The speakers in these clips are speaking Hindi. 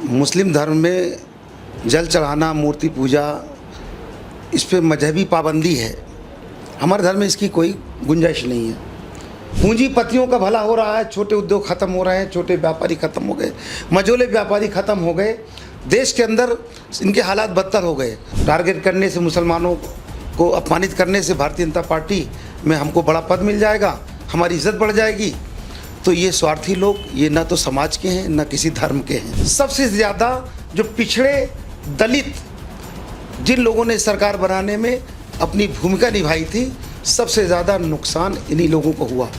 मुस्लिम धर्म में जल चढ़ाना, मूर्ति पूजा, इस पे मजहबी पाबंदी है। हमारे धर्म में इसकी कोई गुंजाइश नहीं है। पूंजीपतियों का भला हो रहा है, छोटे उद्योग खत्म हो रहे हैं, छोटे व्यापारी खत्म हो गए, मझोले व्यापारी खत्म हो गए, देश के अंदर इनके हालात बदतर हो गए। टारगेट करने से, मुसलमानों को अपमानित करने से भारतीय जनता पार्टी में हमको बड़ा पद मिल जाएगा, हमारी इज्जत बढ़ जाएगी। तो ये स्वार्थी लोग, ये ना तो समाज के हैं ना किसी धर्म के हैं। सबसे ज़्यादा जो पिछड़े दलित जिन लोगों ने सरकार बनाने में अपनी भूमिका निभाई थी, सबसे ज़्यादा नुकसान इन्हीं लोगों को हुआ।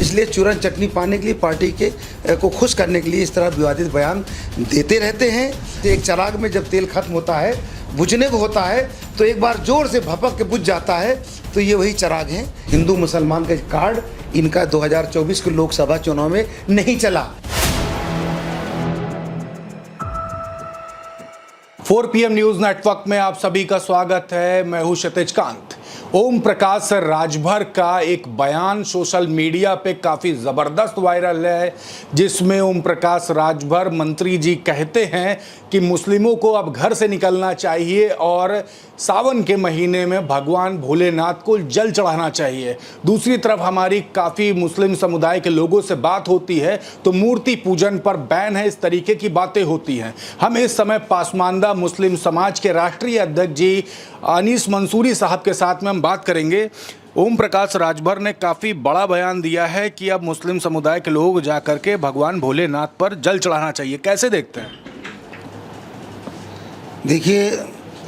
इसलिए चूरन चटनी पाने के लिए, पार्टी के को खुश करने के लिए इस तरह विवादित बयान देते रहते हैं। तो एक चिराग में जब तेल खत्म होता है, बुझने को होता है, तो एक बार जोर से भपक के बुझ जाता है। तो ये वही चिराग हैं। हिंदू मुसलमान का कार्ड इनका 2024 के लोकसभा चुनाव में नहीं चला। 4 PM न्यूज नेटवर्क में आप सभी का स्वागत है। मैं हूं क्षितिज कांत। ओम प्रकाश राजभर का एक बयान सोशल मीडिया पे काफ़ी ज़बरदस्त वायरल है, जिसमें ओम प्रकाश राजभर मंत्री जी कहते हैं कि मुस्लिमों को अब घर से निकलना चाहिए और सावन के महीने में भगवान भोलेनाथ को जल चढ़ाना चाहिए। दूसरी तरफ हमारी काफ़ी मुस्लिम समुदाय के लोगों से बात होती है तो मूर्ति पूजन पर बैन है, इस तरीके की बातें होती हैं। हम इस समय पासमानदा मुस्लिम समाज के राष्ट्रीय अध्यक्ष जी अनीस मंसूरी साहब के साथ में हम बात करेंगे। ओम प्रकाश राजभर ने काफ़ी बड़ा बयान दिया है कि अब मुस्लिम समुदाय के लोग जाकर के भगवान भोलेनाथ पर जल चढ़ाना चाहिए। कैसे देखते हैं? देखिए,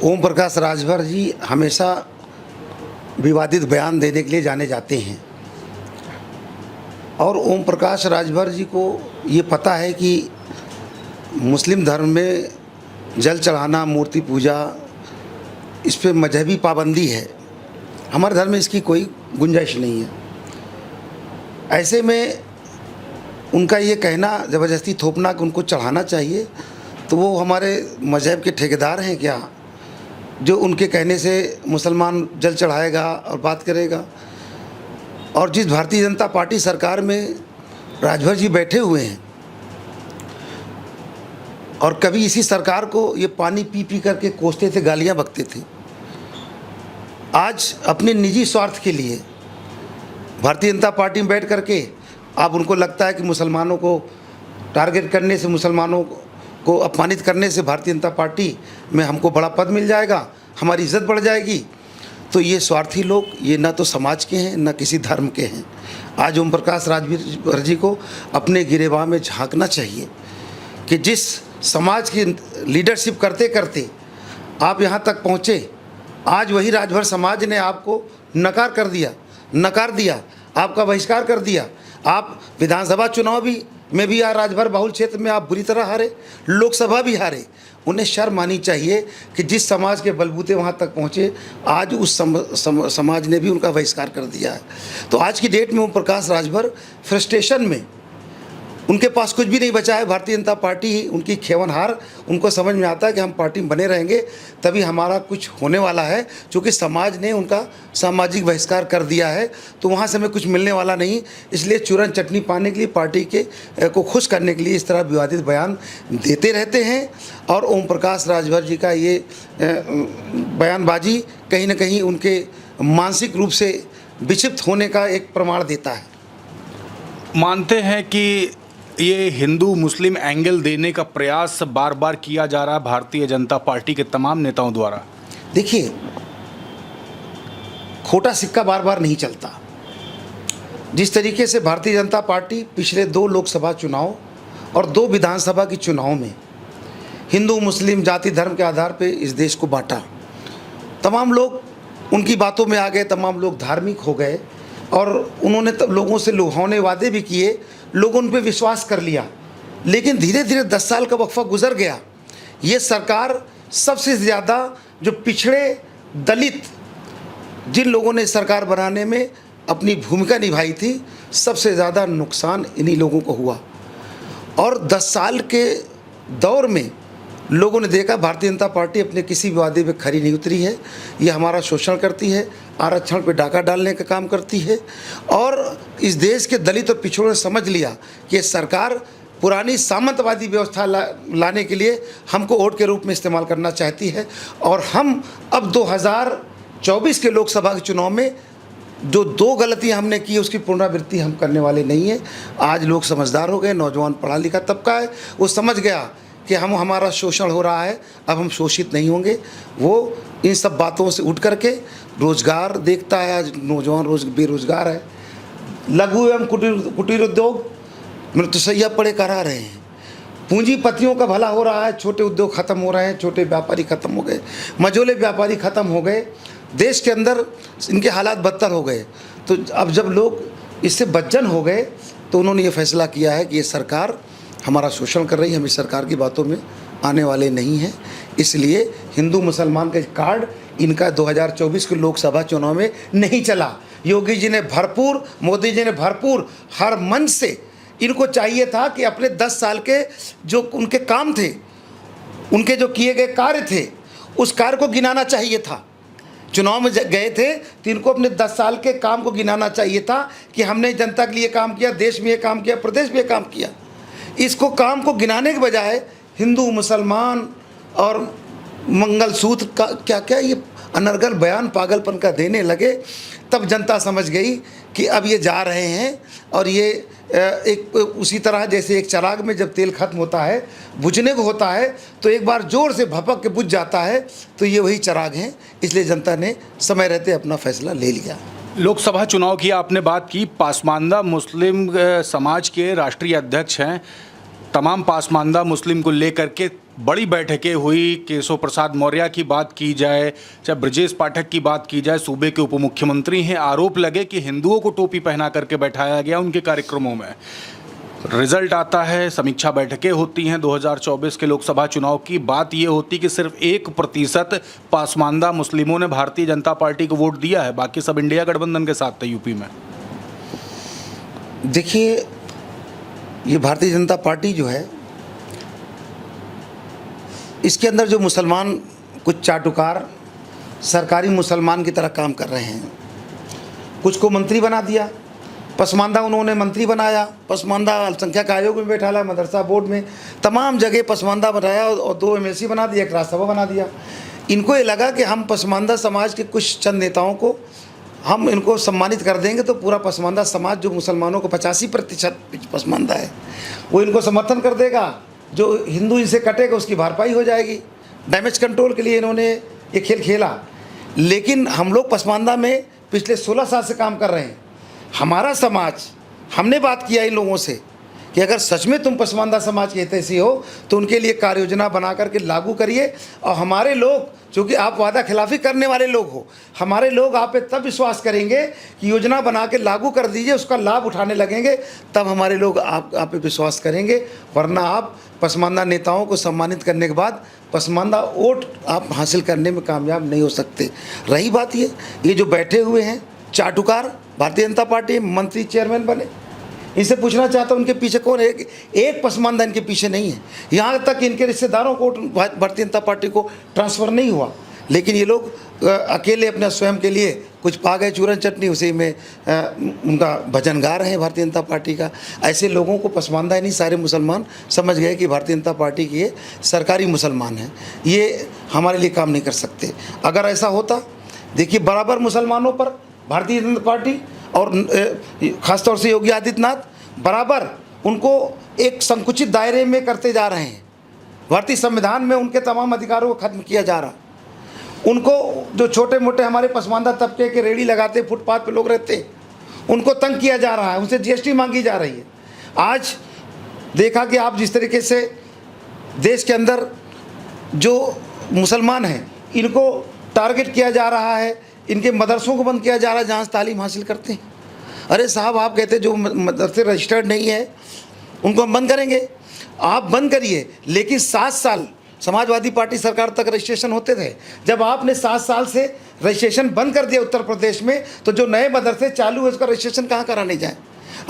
ओम प्रकाश राजभर जी हमेशा विवादित बयान देने के लिए जाने जाते हैं और ओम प्रकाश राजभर जी को ये पता है कि मुस्लिम धर्म में जल चढ़ाना, मूर्ति पूजा, इस पे मजहबी पाबंदी है। हमारे धर्म में इसकी कोई गुंजाइश नहीं है। ऐसे में उनका ये कहना, ज़बरदस्ती थोपना कि उनको चढ़ाना चाहिए, तो वो हमारे मजहब के ठेकेदार हैं क्या, जो उनके कहने से मुसलमान जल चढ़ाएगा और बात करेगा? और जिस भारतीय जनता पार्टी सरकार में राजभर जी बैठे हुए हैं और कभी इसी सरकार को ये पानी पी पी करके कोसते थे, गालियां बकते थे, आज अपने निजी स्वार्थ के लिए भारतीय जनता पार्टी में बैठ करके अब उनको लगता है कि मुसलमानों को टारगेट करने से, मुसलमानों को अपमानित करने से भारतीय जनता पार्टी में हमको बड़ा पद मिल जाएगा, हमारी इज्जत बढ़ जाएगी। तो ये स्वार्थी लोग, ये ना तो समाज के हैं ना किसी धर्म के हैं। आज ओम प्रकाश राजभर जी को अपने गिरेबान में झांकना चाहिए कि जिस समाज की लीडरशिप करते करते आप यहाँ तक पहुँचे, आज वही राजभर समाज ने आपको नकार दिया, आपका बहिष्कार कर दिया। आप विधानसभा चुनाव में भी राजभर बहुल क्षेत्र में आप बुरी तरह हारे, लोकसभा भी हारे। उन्हें शर्म आनी चाहिए कि जिस समाज के बलबूते वहाँ तक पहुँचे, आज उस समाज ने भी उनका बहिष्कार कर दिया है। तो आज की डेट में ओम प्रकाश राजभर फ्रस्ट्रेशन में, उनके पास कुछ भी नहीं बचा है। भारतीय जनता पार्टी ही उनकी खेवनहार, उनको समझ में आता है कि हम पार्टी में बने रहेंगे तभी हमारा कुछ होने वाला है। क्योंकि समाज ने उनका सामाजिक बहिष्कार कर दिया है, तो वहाँ से हमें कुछ मिलने वाला नहीं। इसलिए चूरन चटनी पाने के लिए, पार्टी के को खुश करने के लिए इस तरह विवादित बयान देते रहते हैं। और ओम प्रकाश राजभर जी का ये बयानबाजी कहीं ना कहीं उनके मानसिक रूप से विक्षिप्त होने का एक प्रमाण देता है। मानते हैं कि ये हिंदू मुस्लिम एंगल देने का प्रयास बार बार किया जा रहा है भारतीय जनता पार्टी के तमाम नेताओं द्वारा। देखिए, खोटा सिक्का बार बार नहीं चलता। जिस तरीके से भारतीय जनता पार्टी पिछले 2 लोकसभा चुनाव और 2 विधानसभा के चुनाव में हिंदू मुस्लिम जाति धर्म के आधार पर इस देश को बांटा, तमाम लोग उनकी बातों में आ गए, तमाम लोग धार्मिक हो गए और उन्होंने लोगों से लुभावने वादे भी किए, लोगों उन पर विश्वास कर लिया। लेकिन धीरे धीरे 10 साल का वक्फा गुजर गया। ये सरकार सबसे ज़्यादा जो पिछड़े दलित जिन लोगों ने सरकार बनाने में अपनी भूमिका निभाई थी, सबसे ज़्यादा नुकसान इन्हीं लोगों को हुआ। और 10 साल के दौर में लोगों ने देखा भारतीय जनता पार्टी अपने किसी भी वादे पे खरी नहीं उतरी है। ये हमारा शोषण करती है, आरक्षण पे डाका डालने का काम करती है और इस देश के दलित और पिछड़ों ने समझ लिया कि सरकार पुरानी सामंतवादी व्यवस्था लाने के लिए हमको वोट के रूप में इस्तेमाल करना चाहती है। और हम अब 2024 के लोकसभा के चुनाव में जो 2 गलतियां हमने की उसकी पुनरावृत्ति हम करने वाले नहीं हैं। आज लोग समझदार हो गए, नौजवान पढ़ा लिखा तबका है, वो समझ गया कि हमारा शोषण हो रहा है, अब हम शोषित नहीं होंगे। वो इन सब बातों से उठ करके रोजगार देखता है। आज नौजवान बेरोजगार है। लघु एवं कुटीर उद्योग मृत्युशैया पड़े करा रहे हैं। पूंजीपतियों का भला हो रहा है, छोटे उद्योग खत्म हो रहे हैं, छोटे व्यापारी खत्म हो गए, मझोले व्यापारी खत्म हो गए, देश के अंदर इनके हालात बदतर हो गए। तो अब जब लोग इससे बदजन हो गए तो उन्होंने ये फैसला किया है कि ये सरकार हमारा शोषण कर रही है, हम इस सरकार की बातों में आने वाले नहीं हैं। इसलिए हिंदू मुसलमान का कार्ड इनका 2024 के लोकसभा चुनाव में नहीं चला। योगी जी ने भरपूर, मोदी जी ने भरपूर हर मंच से इनको चाहिए था कि अपने 10 साल के जो उनके काम थे, उनके जो किए गए कार्य थे, उस कार्य को गिनाना चाहिए था। चुनाव में गए थे तो इनको अपने 10 साल के काम को गिनाना चाहिए था कि हमने जनता के लिए काम किया, देश में ये काम किया, प्रदेश में ये काम किया। इसको काम को गिनाने के बजाय हिंदू मुसलमान और मंगलसूत्र का क्या क्या ये अनर्गल बयान पागलपन का देने लगे। तब जनता समझ गई कि अब ये जा रहे हैं। और ये एक उसी तरह जैसे एक चिराग में जब तेल खत्म होता है, बुझने को होता है, तो एक बार जोर से भपक के बुझ जाता है, तो ये वही चिराग हैं। इसलिए जनता ने समय रहते अपना फैसला ले लिया। लोकसभा चुनाव की आपने बात की। पासमानदा मुस्लिम समाज के राष्ट्रीय अध्यक्ष हैं। तमाम पासमानदा मुस्लिम को लेकर के बड़ी बैठकें हुई। केशव प्रसाद मौर्य की बात की जाए, चाहे ब्रजेश पाठक की बात की जाए, सूबे के उप मुख्यमंत्री हैं। आरोप लगे कि हिंदुओं को टोपी पहना करके बैठाया गया उनके कार्यक्रमों में। रिजल्ट आता है, समीक्षा बैठकें होती हैं। 2024 के लोकसभा चुनाव की बात ये होती कि सिर्फ 1% पासमानदा मुस्लिमों ने भारतीय जनता पार्टी को वोट दिया है, बाकी सब इंडिया गठबंधन के साथ थे यूपी में। देखिए, ये भारतीय जनता पार्टी जो है, इसके अंदर जो मुसलमान कुछ चाटुकार सरकारी मुसलमान की तरह काम कर रहे हैं। कुछ को मंत्री बना दिया, पसमानदा उन्होंने मंत्री बनाया, पसमानदा अल्पसंख्यक आयोग में बैठाला, मदरसा बोर्ड में, तमाम जगह पसमानदा बनाया और 2 MLC बना दिया, एक राज्यसभा बना दिया। इनको ये लगा कि हम पसमानदा समाज के कुछ चंद नेताओं को हम इनको सम्मानित कर देंगे तो पूरा पसमानदा समाज, जो मुसलमानों को 85% पसमानदा है, वो इनको समर्थन कर देगा। जो हिंदू इनसे कटेगा उसकी भरपाई हो जाएगी। डैमेज कंट्रोल के लिए इन्होंने ये खेल खेला। लेकिन हम लोग पसमानदा में पिछले 16 साल से काम कर रहे हैं। हमारा समाज, हमने बात किया इन लोगों से कि अगर सच में तुम पसमानदा समाज के हितैषी हो तो उनके लिए कार्य योजना बना करके लागू करिए। और हमारे लोग, चूँकि आप वादा खिलाफी करने वाले लोग हो, हमारे लोग आप पे तब विश्वास करेंगे कि योजना बना के लागू कर दीजिए, उसका लाभ उठाने लगेंगे, तब हमारे लोग आप पे विश्वास करेंगे। वरना आप पसमानदा नेताओं को सम्मानित करने के बाद पसमानदा वोट आप हासिल करने में कामयाब नहीं हो सकते। रही बात ये जो बैठे हुए हैं चाटुकार, भारतीय जनता पार्टी मंत्री चेयरमैन बने, इनसे पूछना चाहता हूँ उनके पीछे कौन है? एक पसमानदा इनके पीछे नहीं है। यहाँ तक इनके रिश्तेदारों को भारतीय जनता पार्टी को ट्रांसफ़र नहीं हुआ, लेकिन ये लोग अकेले अपने स्वयं के लिए कुछ पा गए चूरन चटनी, उसी में उनका भजन गा रहे हैं भारतीय जनता पार्टी का। ऐसे लोगों को पसमानदा ही नहीं, सारे मुसलमान समझ गए कि भारतीय जनता पार्टी के ये सरकारी मुसलमान हैं, ये हमारे लिए काम नहीं कर सकते। अगर ऐसा होता, देखिए बराबर मुसलमानों पर भारतीय जनता पार्टी और ख़ासतौर से योगी आदित्यनाथ बराबर उनको एक संकुचित दायरे में करते जा रहे हैं। भारतीय संविधान में उनके तमाम अधिकारों को खत्म किया जा रहा। उनको जो छोटे मोटे हमारे पसमानदा तबके के रेड़ी लगाते, फुटपाथ पे लोग रहते, उनको तंग किया जा रहा है, उनसे GST मांगी जा रही है। आज देखा कि आप जिस तरीके से देश के अंदर जो मुसलमान हैं इनको टारगेट किया जा रहा है, इनके मदरसों को बंद किया जा रहा है जहाँ से तालीम हासिल करते हैं। अरे साहब, आप कहते जो मदरसे रजिस्टर्ड नहीं है उनको हम बंद करेंगे, आप बंद करिए, लेकिन 7 साल समाजवादी पार्टी सरकार तक रजिस्ट्रेशन होते थे। जब आपने 7 साल से रजिस्ट्रेशन बंद कर दिया उत्तर प्रदेश में, तो जो नए मदरसे चालू है उसका रजिस्ट्रेशन कहाँ कराने जाए?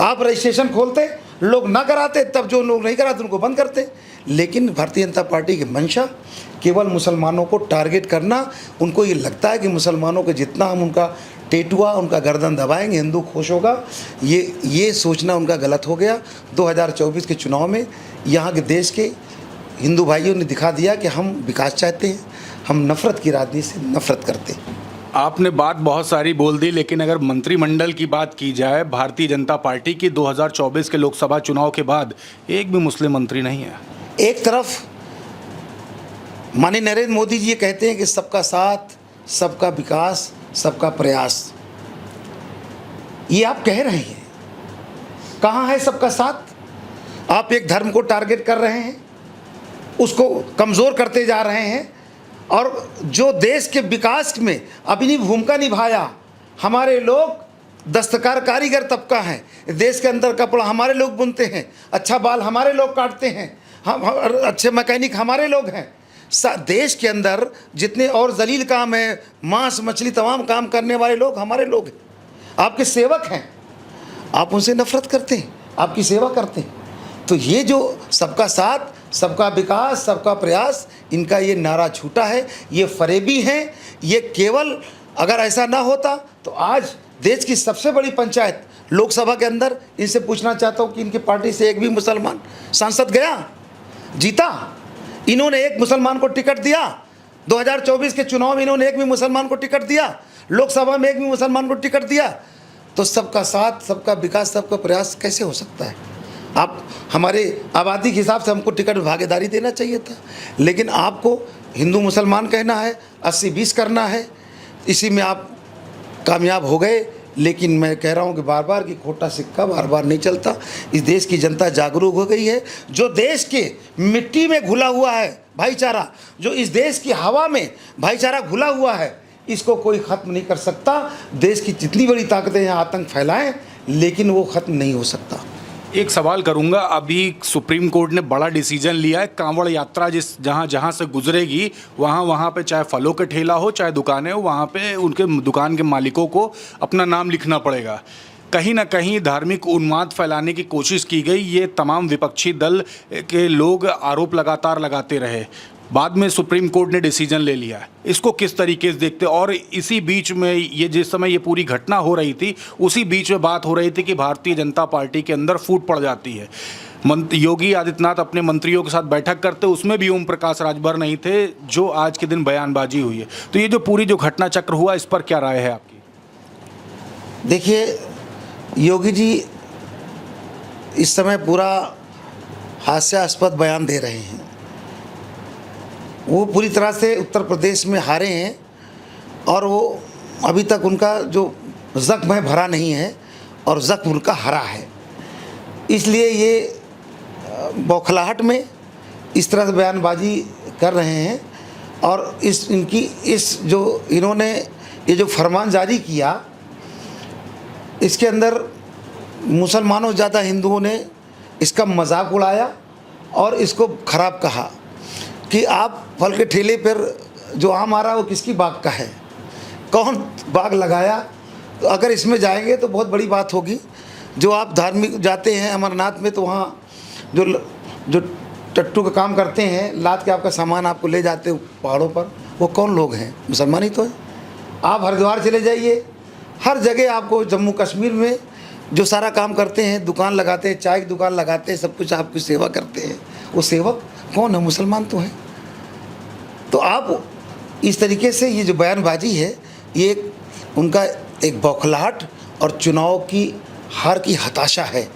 आप रजिस्ट्रेशन खोलते, लोग ना कराते, तब जो लोग नहीं कराते उनको बंद करते। लेकिन भारतीय जनता पार्टी की मंशा केवल मुसलमानों को टारगेट करना। उनको ये लगता है कि मुसलमानों को जितना हम उनका टेटुआ उनका गर्दन दबाएंगे, हिंदू खुश होगा। ये सोचना उनका गलत हो गया। 2024 के चुनाव में यहाँ के देश के हिंदू भाइयों ने दिखा दिया कि हम विकास चाहते हैं, हम नफ़रत की राजनीति से नफ़रत करते हैं। आपने बात बहुत सारी बोल दी, लेकिन अगर मंत्रिमंडल की बात की जाए भारतीय जनता पार्टी की, 2024 के लोकसभा चुनाव के बाद एक भी मुस्लिम मंत्री नहीं है। एक तरफ माननीय नरेंद्र मोदी जी ये कहते हैं कि सबका साथ, सबका विकास, सबका प्रयास, ये आप कह रहे हैं, कहाँ है सबका साथ? आप एक धर्म को टारगेट कर रहे हैं, उसको कमज़ोर करते जा रहे हैं, और जो देश के विकास में अपनी भूमिका निभाया, हमारे लोग दस्तकार कारीगर तबका है, देश के अंदर कपड़ा हमारे लोग बुनते हैं, अच्छा बाल हमारे लोग काटते हैं, हम अच्छे मैकेनिक हमारे लोग हैं। देश के अंदर जितने और जलील काम है, मांस मछली तमाम काम करने वाले लोग हमारे लोग हैं, आपके सेवक हैं। आप उनसे नफरत करते हैं, आपकी सेवा करते हैं। तो ये जो सबका साथ, सबका विकास, सबका प्रयास, इनका ये नारा झूठा है, ये फरेबी हैं। ये केवल अगर ऐसा ना होता तो आज देश की सबसे बड़ी पंचायत लोकसभा के अंदर, इनसे पूछना चाहता हूँ कि इनकी पार्टी से एक भी मुसलमान सांसद गया, जीता? इन्होंने एक मुसलमान को टिकट दिया? 2024 के चुनाव में इन्होंने एक भी मुसलमान को टिकट दिया? लोकसभा में एक भी मुसलमान को टिकट दिया? तो सबका साथ, सबका विकास, सबका प्रयास कैसे हो सकता है? आप हमारे आबादी के हिसाब से हमको टिकट भागीदारी देना चाहिए था, लेकिन आपको हिंदू मुसलमान कहना है, 80-20 करना है, इसी में आप कामयाब हो गए। लेकिन मैं कह रहा हूँ कि बार बार कि खोटा सिक्का बार बार नहीं चलता। इस देश की जनता जागरूक हो गई है। जो देश के मिट्टी में घुला हुआ है भाईचारा, जो इस देश की हवा में भाईचारा घुला हुआ है, इसको कोई ख़त्म नहीं कर सकता। देश की जितनी बड़ी ताकतें यहाँ आतंक फैलाएं, लेकिन वो ख़त्म नहीं हो सकता। एक सवाल करूंगा, अभी सुप्रीम कोर्ट ने बड़ा डिसीजन लिया है, कांवड़ यात्रा जहां से गुजरेगी वहां पे चाहे फलों के ठेला हो चाहे दुकानें हो, वहां पे उनके दुकान के मालिकों को अपना नाम लिखना पड़ेगा। कहीं ना कहीं धार्मिक उन्माद फैलाने की कोशिश की गई। ये तमाम विपक्षी दल के लोग आरोप लगातार लगाते रहे, बाद में सुप्रीम कोर्ट ने डिसीजन ले लिया। इसको किस तरीके से देखते? और इसी बीच में ये जिस समय ये पूरी घटना हो रही थी, उसी बीच में बात हो रही थी कि भारतीय जनता पार्टी के अंदर फूट पड़ जाती है। योगी आदित्यनाथ अपने मंत्रियों के साथ बैठक करते, उसमें भी ओम प्रकाश राजभर नहीं थे, जो आज के दिन बयानबाजी हुई है। तो ये जो पूरी जो घटना चक्र हुआ, इस पर क्या राय है आपकी? देखिए, योगी जी इस समय पूरा हास्यास्पद बयान दे रहे हैं। वो पूरी तरह से उत्तर प्रदेश में हारे हैं और वो अभी तक उनका जो ज़ख्म है भरा नहीं है, और ज़ख्म उनका हरा है। इसलिए ये बौखलाहट में इस तरह से बयानबाजी कर रहे हैं। और इन्होंने ये जो फरमान जारी किया, इसके अंदर मुसलमानों ज़्यादा हिंदुओं ने इसका मजाक उड़ाया और इसको ख़राब कहा कि आप फल के ठेले पर जो आम आ रहा है वो किसकी बाग का है, कौन बाग लगाया? तो अगर इसमें जाएंगे तो बहुत बड़ी बात होगी। जो आप धार्मिक जाते हैं अमरनाथ में, तो वहाँ जो टट्टू का काम करते हैं, लाद के आपका सामान आपको ले जाते हैं पहाड़ों पर, वो कौन लोग हैं? मुसलमान ही तो है। आप हरिद्वार चले जाइए, हर जगह आपको जम्मू कश्मीर में जो सारा काम करते हैं, दुकान लगाते हैं, चाय की दुकान लगाते हैं, सब कुछ आपकी सेवा करते हैं, वो सेवक कौन है? मुसलमान तो हैं। तो आप इस तरीके से ये जो बयानबाजी है, ये उनका एक बौखलाहट और चुनाव की हार की हताशा है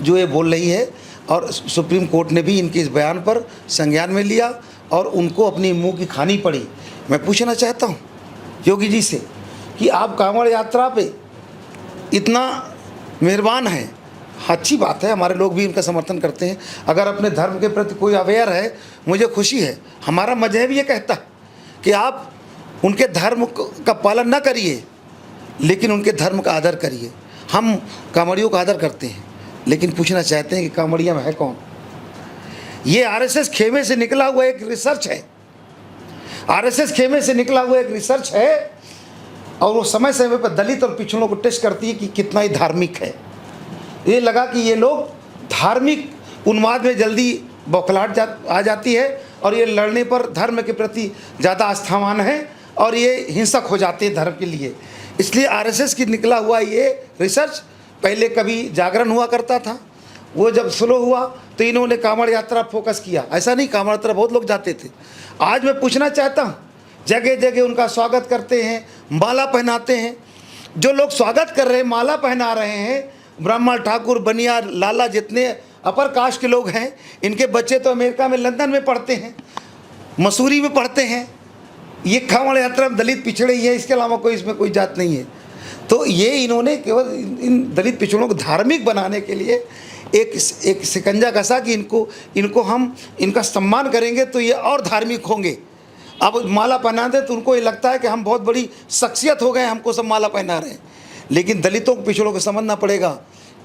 जो ये बोल रही है। और सुप्रीम कोर्ट ने भी इनके इस बयान पर संज्ञान में लिया और उनको अपनी मुंह की खानी पड़ी। मैं पूछना चाहता हूँ योगी जी से कि आप कांवड़ यात्रा पे इतना मेहरबान हैं, अच्छी बात है, हमारे लोग भी इनका समर्थन करते हैं। अगर अपने धर्म के प्रति कोई अवेयर है, मुझे खुशी है। हमारा मजहब ये कहता है कि आप उनके धर्म का पालन ना करिए, लेकिन उनके धर्म का आदर करिए। हम कांवड़ियों का आदर करते हैं, लेकिन पूछना चाहते हैं कि कांवड़िया में है कौन? ये आरएसएस खेमे से निकला हुआ एक रिसर्च है, आरएसएस खेमे से निकला हुआ एक रिसर्च है। और वो समय समय पर दलित और पिछड़ों को टेस्ट करती है कि कितना ही धार्मिक है। ये लगा कि ये लोग धार्मिक उन्माद में जल्दी बौखलाहट आ जाती है, और ये लड़ने पर धर्म के प्रति ज़्यादा आस्थावान है, और ये हिंसक हो जाते हैं धर्म के लिए। इसलिए आरएसएस की निकला हुआ ये रिसर्च, पहले कभी जागरण हुआ करता था, वो जब स्लो हुआ तो इन्होंने कांवड़ यात्रा फोकस किया। ऐसा नहीं, कांवड़ यात्रा बहुत लोग जाते थे। आज मैं पूछना चाहता हूँ, जगह जगह उनका स्वागत करते हैं, माला पहनाते हैं। जो लोग स्वागत कर रहे हैं, माला पहना रहे हैं, ब्राह्मण, ठाकुर, बनिया, लाला, जितने अपर कास्ट के लोग हैं, इनके बच्चे तो अमेरिका में, लंदन में पढ़ते हैं, मसूरी में पढ़ते हैं। ये कांवड़ यात्रा में दलित पिछड़े ही है, इसके अलावा कोई इसमें कोई जात नहीं है। तो ये इन्होंने केवल इन दलित पिछड़ों को धार्मिक बनाने के लिए एक शिकंजा कसा कि इनको हम इनका सम्मान करेंगे तो ये और धार्मिक होंगे। अब माला पहना दे तो उनको ये लगता है कि हम बहुत बड़ी शख्सियत हो गए, हमको सब माला पहना रहे हैं। लेकिन दलितों को, पिछड़ों को समझना पड़ेगा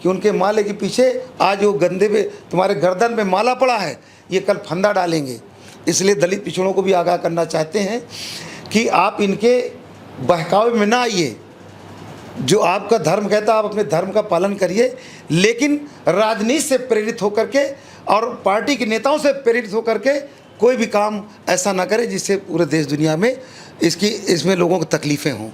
कि उनके माले के पीछे आज वो गंदे पे तुम्हारे गर्दन में माला पड़ा है, ये कल फंदा डालेंगे। इसलिए दलित पिछड़ों को भी आगाह करना चाहते हैं कि आप इनके बहकावे में ना आइए। जो आपका धर्म कहता है, आप अपने धर्म का पालन करिए, लेकिन राजनीति से प्रेरित होकर के और पार्टी के नेताओं से प्रेरित होकर के कोई भी काम ऐसा ना करे जिससे पूरे देश दुनिया में इसमें लोगों को तकलीफ़ें हों।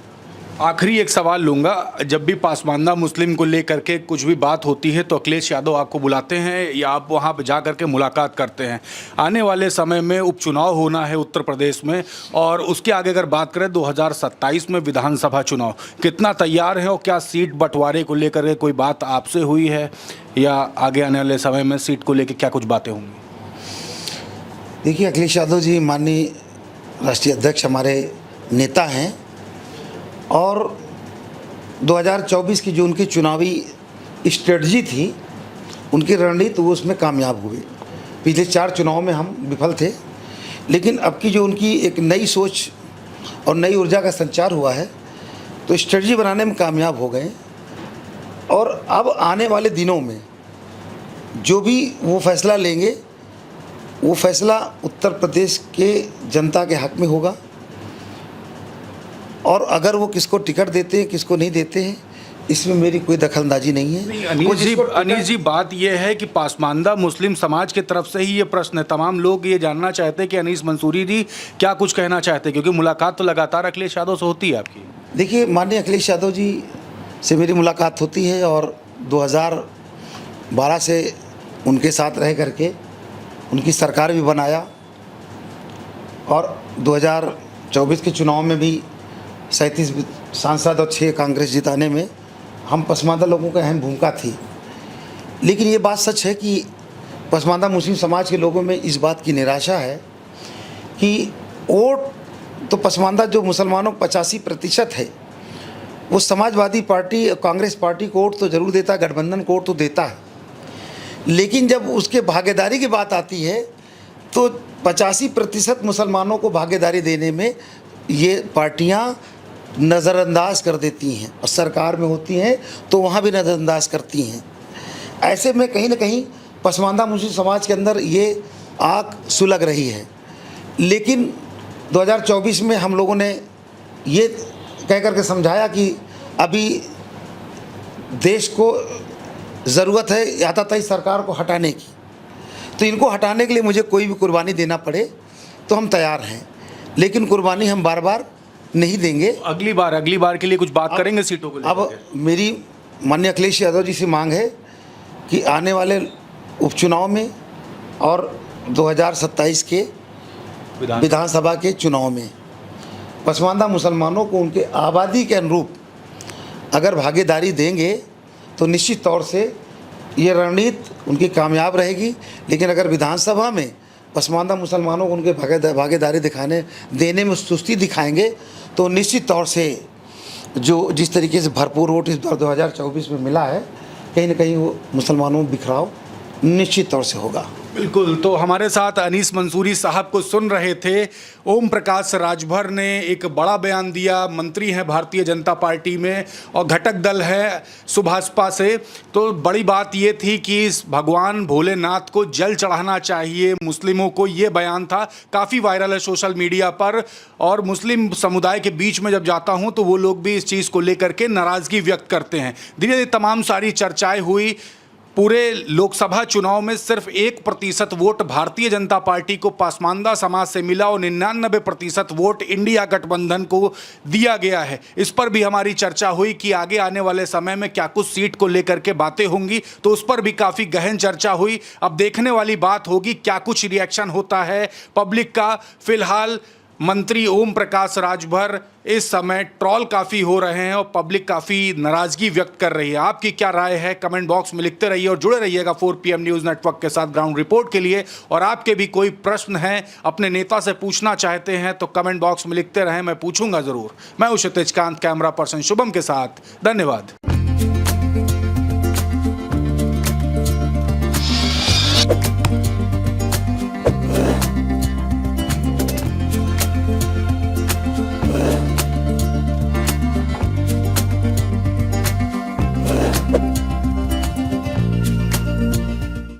आखिरी एक सवाल लूंगा, जब भी पासमानदा मुस्लिम को लेकर के कुछ भी बात होती है तो अखिलेश यादव आपको बुलाते हैं या आप वहां पर जा करके मुलाकात करते हैं। आने वाले समय में उपचुनाव होना है उत्तर प्रदेश में, और उसके आगे अगर बात करें 2027 में विधानसभा चुनाव, कितना तैयार है और क्या सीट बंटवारे को लेकर के कोई बात आपसे हुई है या आगे आने वाले समय में सीट को लेकर क्या कुछ बातें होंगी? देखिए, अखिलेश यादव जी माननीय राष्ट्रीय अध्यक्ष हमारे नेता हैं, और 2024 की जो उनकी चुनावी स्ट्रेटजी थी, उनकी रणनीति, वो उसमें कामयाब हुए। पिछले 4 चुनाव में हम विफल थे, लेकिन अब की जो उनकी एक नई सोच और नई ऊर्जा का संचार हुआ है, तो स्ट्रेटजी बनाने में कामयाब हो गए। और अब आने वाले दिनों में जो भी वो फैसला लेंगे, वो फैसला उत्तर प्रदेश के जनता के हक में होगा। और अगर वो किसको टिकट देते हैं, किसको नहीं देते हैं, इसमें मेरी कोई दखलंदाजी नहीं है। अनीस जी, बात यह है कि पासमानदा मुस्लिम समाज की तरफ से ही ये प्रश्न है। तमाम लोग ये जानना चाहते हैं कि अनीस मंसूरी जी क्या कुछ कहना चाहते हैं, क्योंकि मुलाकात तो लगातार अखिलेश यादव से होती है आपकी। देखिए, माननीय अखिलेश यादव जी से मेरी मुलाकात होती है, और 2012 से उनके साथ रह करके उनकी सरकार भी बनाया, और 2024 के चुनाव में भी 37 सांसद और 6 कांग्रेस जिताने में हम पसमानदा लोगों की अहम भूमिका थी। लेकिन ये बात सच है कि पसमानदा मुस्लिम समाज के लोगों में इस बात की निराशा है कि वोट तो पसमानदा जो मुसलमानों 85% है, वो समाजवादी पार्टी, कांग्रेस पार्टी को वोट तो ज़रूर देता है, गठबंधन को वोट तो देता है, लेकिन जब उसके भागीदारी की बात आती है तो 85% मुसलमानों को भागीदारी देने में ये पार्टियां नज़रअंदाज कर देती हैं, और सरकार में होती हैं तो वहाँ भी नज़रअंदाज करती हैं। ऐसे में कहीं ना कहीं पसमानदा मुस्लिम समाज के अंदर ये आग सुलग रही है। लेकिन 2024 में हम लोगों ने ये कह कर के समझाया कि अभी देश को ज़रूरत है आताताई सरकार को हटाने की, तो इनको हटाने के लिए मुझे कोई भी कुर्बानी देना पड़े तो हम तैयार हैं, लेकिन कुर्बानी हम बार बार नहीं देंगे। अगली बार के लिए कुछ बात करेंगे सीटों को लेकर। अब मेरी माननीय अखिलेश यादव जी से मांग है कि आने वाले उपचुनाव में और 2027 के विधानसभा के चुनाव में पसमानदा मुसलमानों को उनके आबादी के अनुरूप अगर भागीदारी देंगे तो निश्चित तौर से ये रणनीति उनकी कामयाब रहेगी। लेकिन अगर विधानसभा में पसमानदा मुसलमानों को उनके भागीदारी देने में सुस्ती दिखाएंगे तो निश्चित तौर से जो जिस तरीके से भरपूर वोट इस बार 2024 में मिला है, कहीं ना कहीं वो मुसलमानों में बिखराव निश्चित तौर से होगा। बिल्कुल। तो हमारे साथ अनीस मंसूरी साहब को सुन रहे थे। ओम प्रकाश राजभर ने एक बड़ा बयान दिया, मंत्री हैं भारतीय जनता पार्टी में और घटक दल है सुभाषपा से। तो बड़ी बात ये थी कि भगवान भोलेनाथ को जल चढ़ाना चाहिए मुस्लिमों को, ये बयान था, काफ़ी वायरल है सोशल मीडिया पर। और मुस्लिम समुदाय के बीच में जब जाता हूँ तो वो लोग भी इस चीज़ को लेकर के नाराज़गी व्यक्त करते हैं। धीरे धीरे तमाम सारी चर्चाएँ हुई। पूरे लोकसभा चुनाव में सिर्फ 1% वोट भारतीय जनता पार्टी को पासमानदा समाज से मिला और 99% वोट इंडिया गठबंधन को दिया गया है। इस पर भी हमारी चर्चा हुई कि आगे आने वाले समय में क्या कुछ सीट को लेकर के बातें होंगी, तो उस पर भी काफ़ी गहन चर्चा हुई। अब देखने वाली बात होगी क्या कुछ रिएक्शन होता है पब्लिक का। फिलहाल मंत्री ओम प्रकाश राजभर इस समय ट्रॉल काफ़ी हो रहे हैं और पब्लिक काफ़ी नाराज़गी व्यक्त कर रही है। आपकी क्या राय है कमेंट बॉक्स में लिखते रहिए और जुड़े रहिएगा 4 PM न्यूज़ नेटवर्क के साथ ग्राउंड रिपोर्ट के लिए। और आपके भी कोई प्रश्न हैं, अपने नेता से पूछना चाहते हैं तो कमेंट बॉक्स में लिखते रहें, मैं पूछूंगा ज़रूर। मैं हूं क्षितिज कांत, कैमरा पर्सन शुभम के साथ। धन्यवाद।